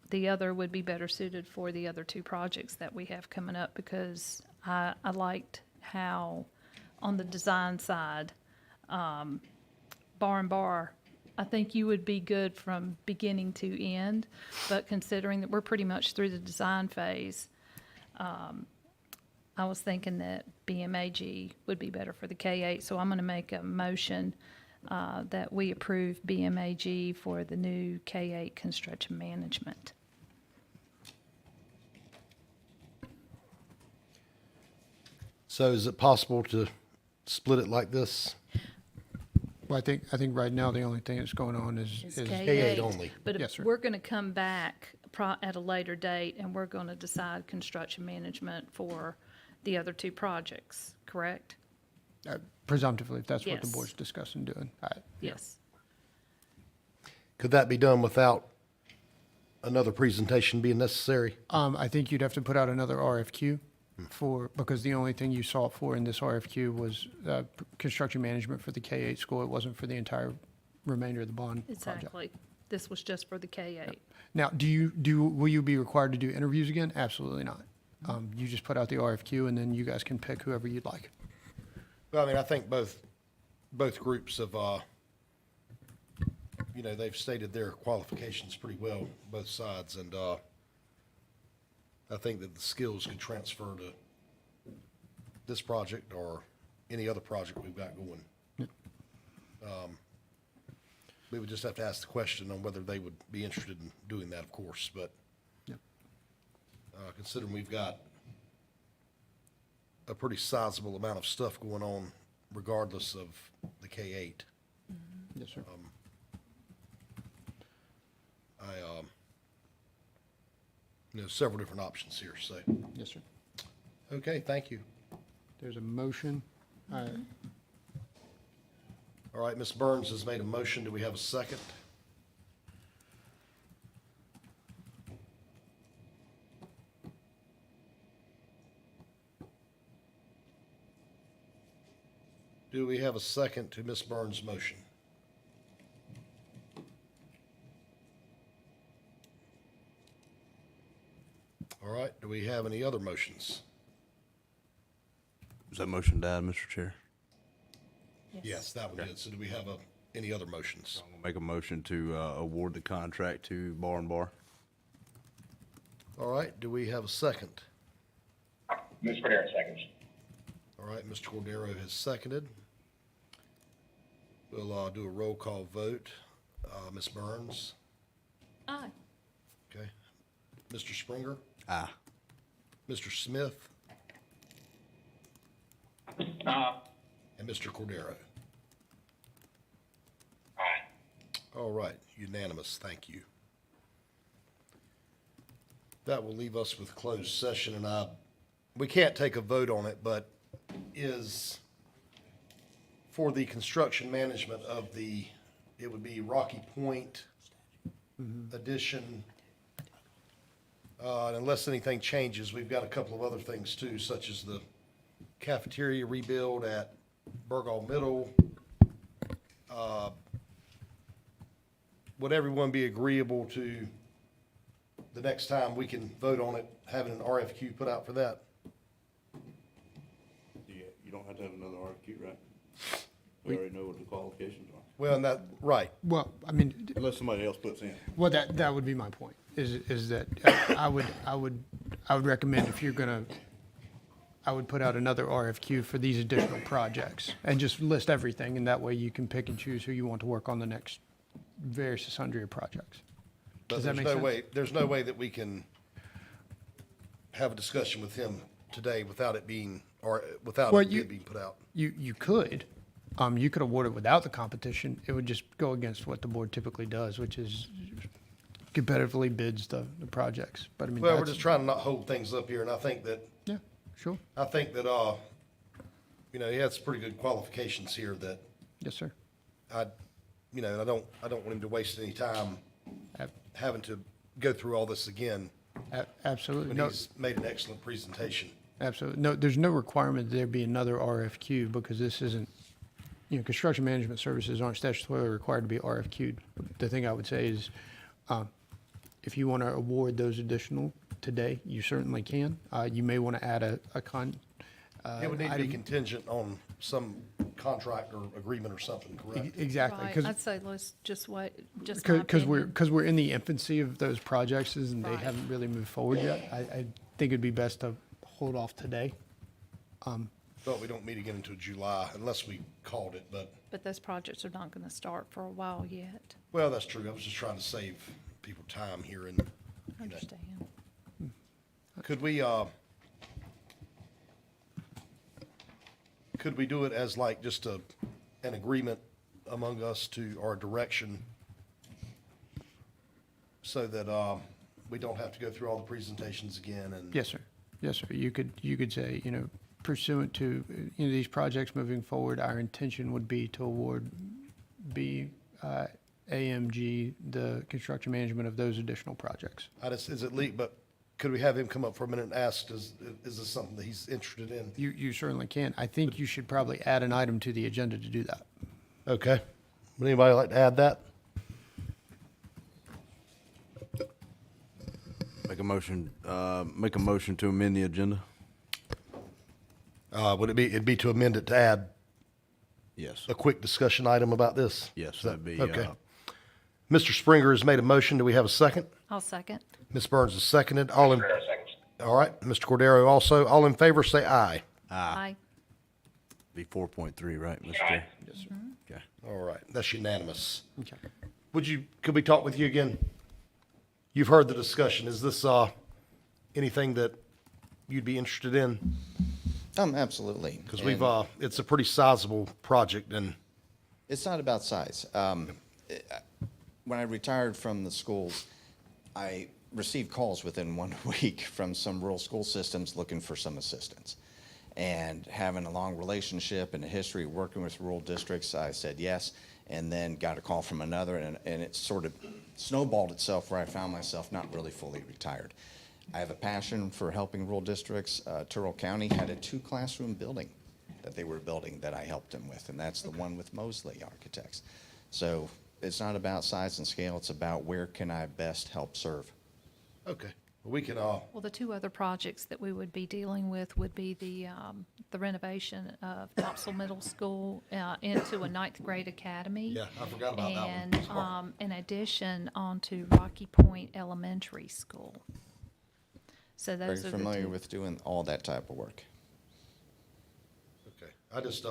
the other would be better suited for the other two projects that we have coming up, because I liked how, on the design side, bar and bar, I think you would be good from beginning to end, but considering that we're pretty much through the design phase, I was thinking that BMAG would be better for the K-8, so I'm going to make a motion that we approve BMAG for the new K-8 construction management. So is it possible to split it like this? Well, I think right now, the only thing that's going on is It's K-8 K-8 only. But Yes, sir. we're going to come back at a later date, and we're going to decide construction management for the other two projects, correct? presumptively, if that's what the Yes. board's discussing doing. Yes. Could that be done without another presentation being necessary? I think you'd have to put out another RFQ because the only thing you sought for in this RFQ was construction management for the K-8 school. It wasn't for the entire remainder of the bond project. Exactly. This was just for the K-8. Now, will you be required to do interviews again? Absolutely not. You just put out the RFQ, and then you guys can pick whoever you'd like. Well, I mean, I think both groups have, they've stated their qualifications pretty well, both sides, and I think that the skills could transfer to this project or any other project we've got going. We would just have to ask the question on whether they would be interested in doing that, of course, but Yep. considering we've got a pretty sizable amount of stuff going on regardless of the K-8. Yes, sir. Several different options here, so, Yes, sir. okay, thank you. There's a motion. All right, Ms. Burns has made a motion. Do we have a second? Do we have a second to Ms. Burns' motion? Do we have any other motions? Is that motion died, Mr. Chair? Yes, that one did. So do we have any other motions? I'm gonna make a motion to award the contract to Bar and Bar. All right, do we have a second? Mr. Cordero, seconds. All right, Mr. Cordero has seconded. We'll do a roll call vote. Ms. Burns? Aye. Okay. Mr. Springer? Aye. Mr. Smith? Uh, And Mr. Cordero? aye. All right, unanimous, thank you. That will leave us with closed session, and we can't take a vote on it, but is for the construction management of it would be Rocky Point addition. And unless anything changes, we've got a couple of other things too, such as the cafeteria rebuild at Burgall Middle. Would everyone be agreeable to the next time we can vote on it, having an RFQ put out for that? You don't have to have another RFQ, right? We already know what the qualifications are. Well, and that, right. Well, I mean, Unless somebody else puts in. well, that would be my point, is that I would recommend if you're gonna, I would put out another RFQ for these additional projects and just list everything, and that way you can pick and choose who you want to work on the next various sundry of projects. But Does that there's make no sense? way, there's no way that we can have a discussion with him today without it being, or without Well, it being put out. You could award it without the competition. It would just go against what the board typically does, which is competitively bids the projects. But I mean, Well, we're that's- just trying to not hold things up here, and I think that, Yeah, sure. he has pretty good qualifications here that Yes, sir. I don't want him to waste any time Ab- having to go through all this again Absolutely. when No, he's made an excellent presentation. absolutely. No, there's no requirement that there be another RFQ because this isn't, construction management services aren't statutorily required to be RFQ'd. The thing I would say is, if you want to award those additional today, you certainly can. You may want to add a It would need to be item- contingent on some contract or agreement or something, correct? Exactly. Right, 'cause- I'd say let's just wait, just my Because opinion. we're in the infancy of those projects and they Right. haven't really moved forward yet. I think it'd be best to hold off today. But we don't meet again until July unless we called it, but, But those projects are not gonna start for a while yet. well, that's true. I was just trying to save people time here and, Understand. could we do it as like just an agreement among us to our direction so that, we don't have to go through all the presentations again and? Yes, sir. Yes, sir. You could say, pursuant to, these projects moving forward, our intention would be to award AMG the construction management of those additional projects. But could we have him come up for a minute and ask, is this something that he's interested in? You certainly can. I think you should probably add an item to the agenda to do that. Okay. Would anybody like to add that? Make a motion to amend the agenda? It'd be to amend it to add Yes. a quick discussion item about this? Yes, Is that- that'd be, Okay. Mr. Springer has made a motion. Do we have a second? I'll second. Ms. Burns has seconded. Cordero, seconds. All right, Mr. Cordero also. All in favor, say aye. Aye. Be 4.3, right, Mr. Aye. Chair? Yes, sir. Okay. All right, that's unanimous. Okay. Could we talk with you again? You've heard the discussion. Is this, anything that you'd be interested in? Absolutely. Because And- it's a pretty sizable project and, It's not about size. When I retired from the schools, I received calls within 1 week from some rural school systems looking for some assistance. And having a long relationship and a history of working with rural districts, I said yes, and then got a call from another, and it sort of snowballed itself where I found myself not really fully retired. I have a passion for helping rural districts. Turrell County had a 2-classroom building that they were building that I helped them with, and that's the one with Mosley Architects. So it's not about size and scale, it's about where can I best help serve. okay. We can, Well, the two other projects that we would be dealing with would be the renovation of Topsail Middle School into a ninth grade academy. yeah, I forgot about that one. And, Sorry. in addition, onto Rocky Point Elementary School. So Very those are the familiar two. with doing all that type of work. Okay, I just,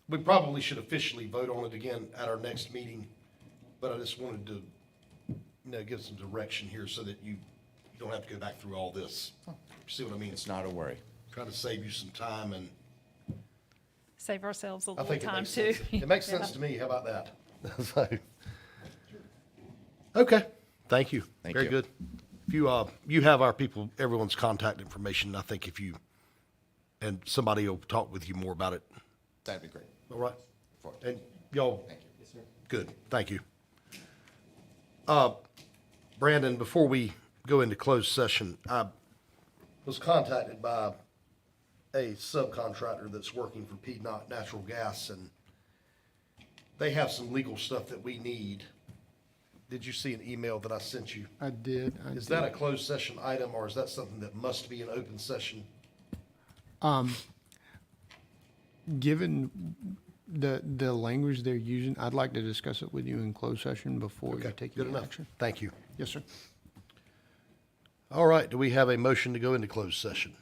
we probably should officially vote on it again at our next meeting, but I just wanted to, give some direction here so that you don't have to go back through all this. See what I mean? It's not a worry. Trying to save you some time, and Save ourselves a I little think it time makes too. sense. It makes sense to me. How about that? So, okay, thank you. Thank Very you. good. If you, you have our people, everyone's contact information. I think if you, and somebody will talk with you more about it. That'd be great. All right? Forward. And y'all, Thank you. Yes, sir. good, thank you. Brandon, before we go into closed session, I was contacted by a subcontractor that's working for Piedmont Natural Gas, and they have some legal stuff that we need. Did you see an email that I sent you? I did. Is that a closed session item, or is that something that must be an open session? Given the language they're using, I'd like to discuss it with you in closed session before you Okay, take good any enough. action. Thank you. Yes, sir. All right, do we have a motion to go into closed session?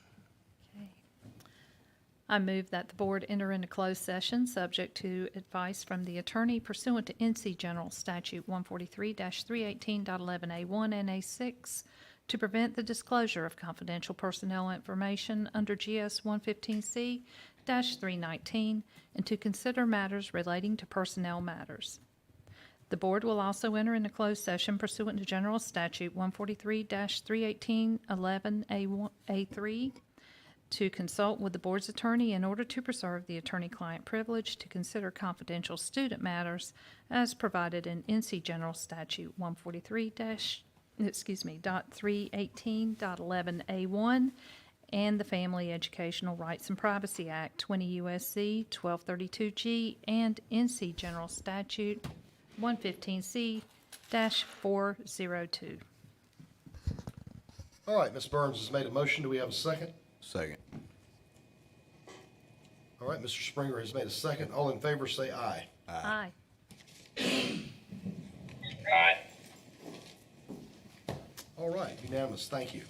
I move that the board enter into closed session, subject to advice from the attorney pursuant to NC General Statute 143-318.11A1 and A6 to prevent the disclosure of confidential personnel information under GS 115C-319 and to consider matters relating to personnel matters. The board will also enter into closed session pursuant to General Statute 143-318.11A3 to consult with the board's attorney in order to preserve the attorney-client privilege to consider confidential student matters as provided in NC General Statute 143-318.11A1 and the Family Educational Rights and Privacy Act 20 U.S.C. 1232G and NC General Statute 115C-402. All right, Ms. Burns has made a motion. Do we have a second? Second. All right, Mr. Springer has made a second. All in favor, say aye. Aye. Aye. All right, unanimous. Thank you.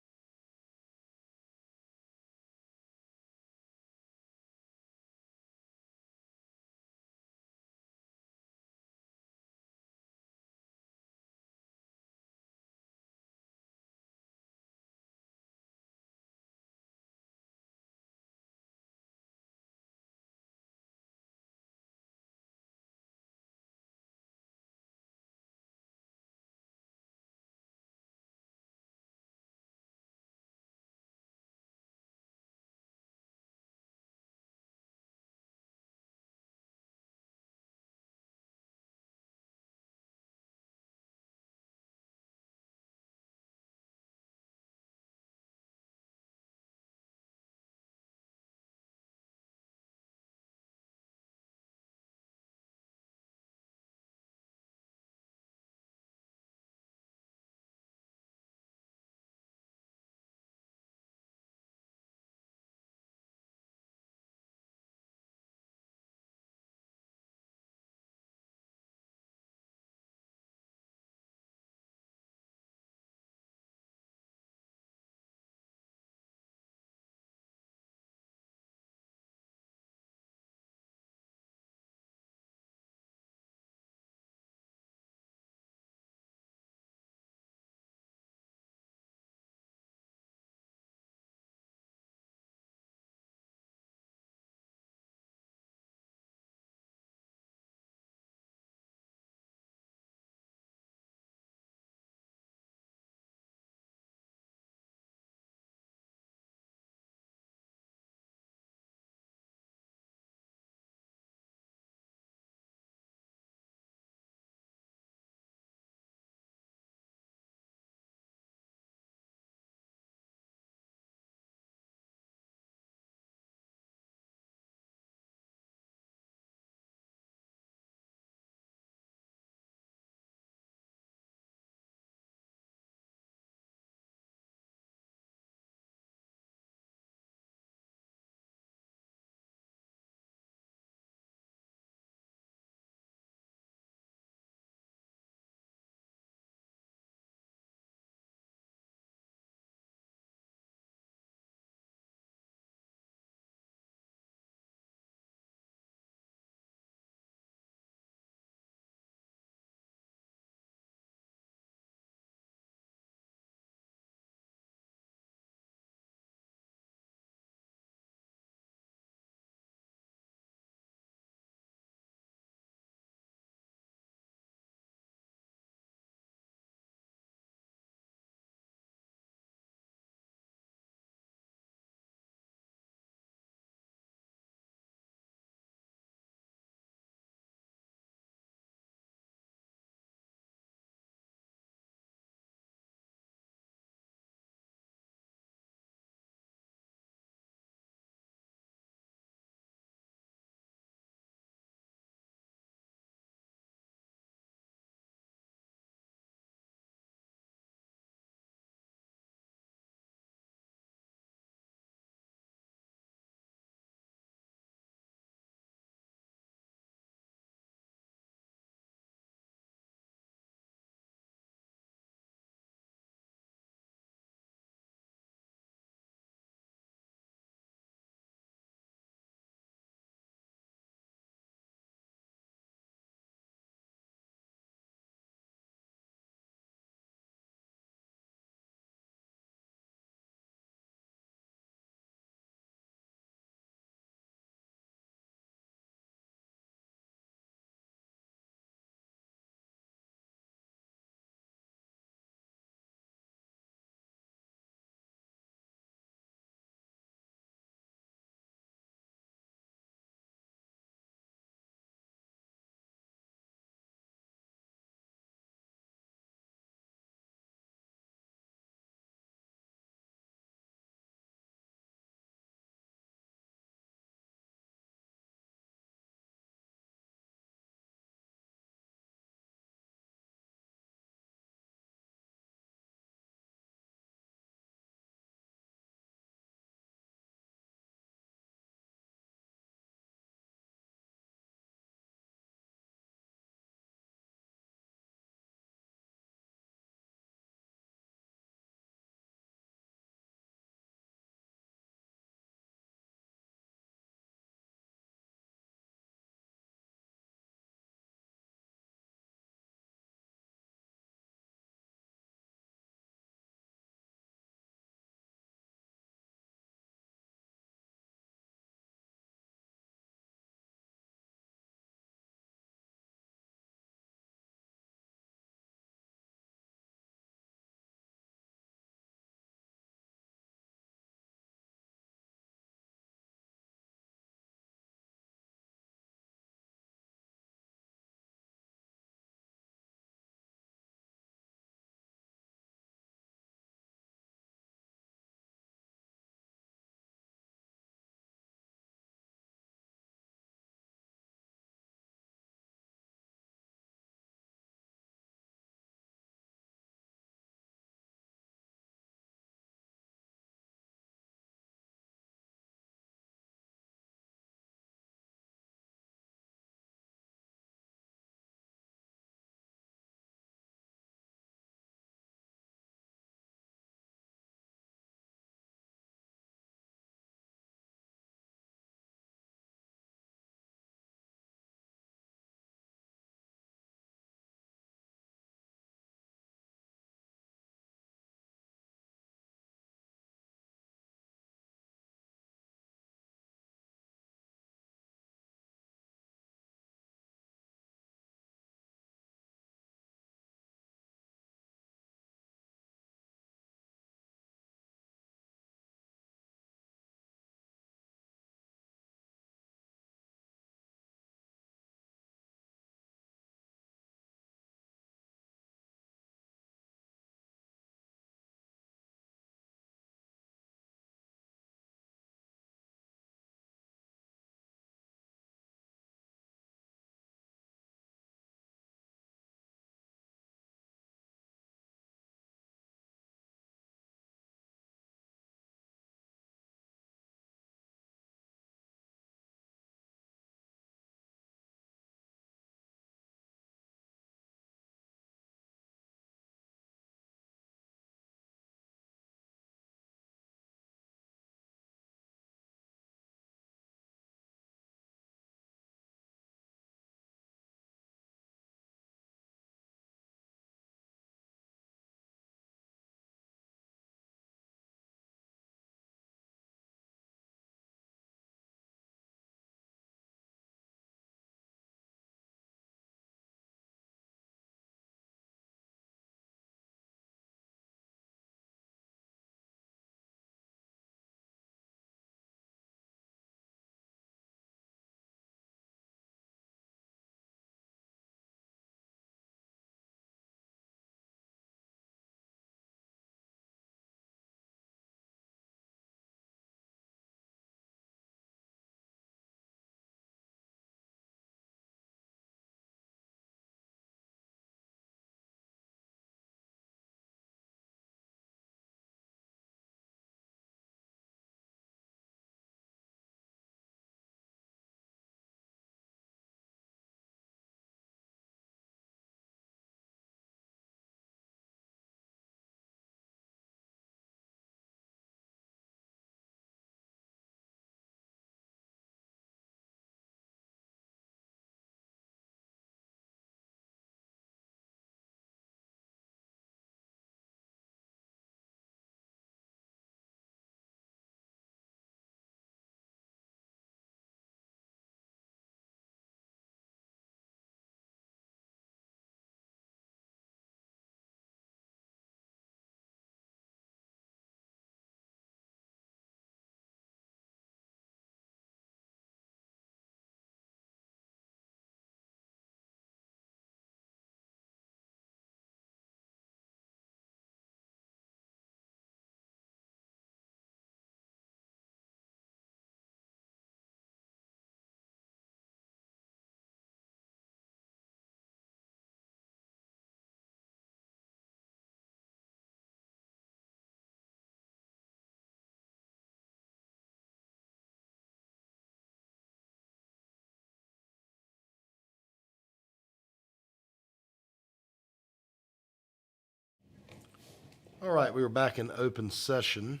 All right, we were back in open session.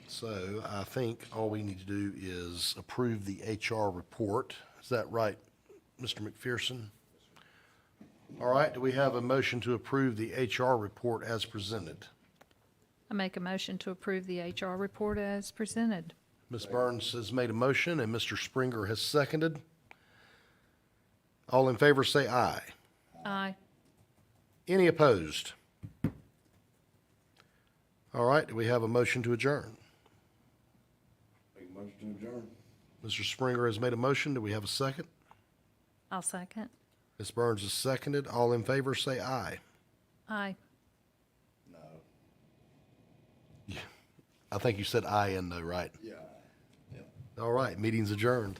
So I think all we need to do is approve the HR report. Is that right, Mr. McPherson? All right, do we have a motion to approve the HR report as presented? I make a motion to approve the HR report as presented. Ms. Burns has made a motion and Mr. Springer has seconded. All in favor say aye. Aye. Any opposed? All right, do we have a motion to adjourn? Make a motion to adjourn. Mr. Springer has made a motion. Do we have a second? I'll second. Ms. Burns has seconded. All in favor say aye. Aye. I think you said aye and no, right? Yeah. All right, meeting's adjourned.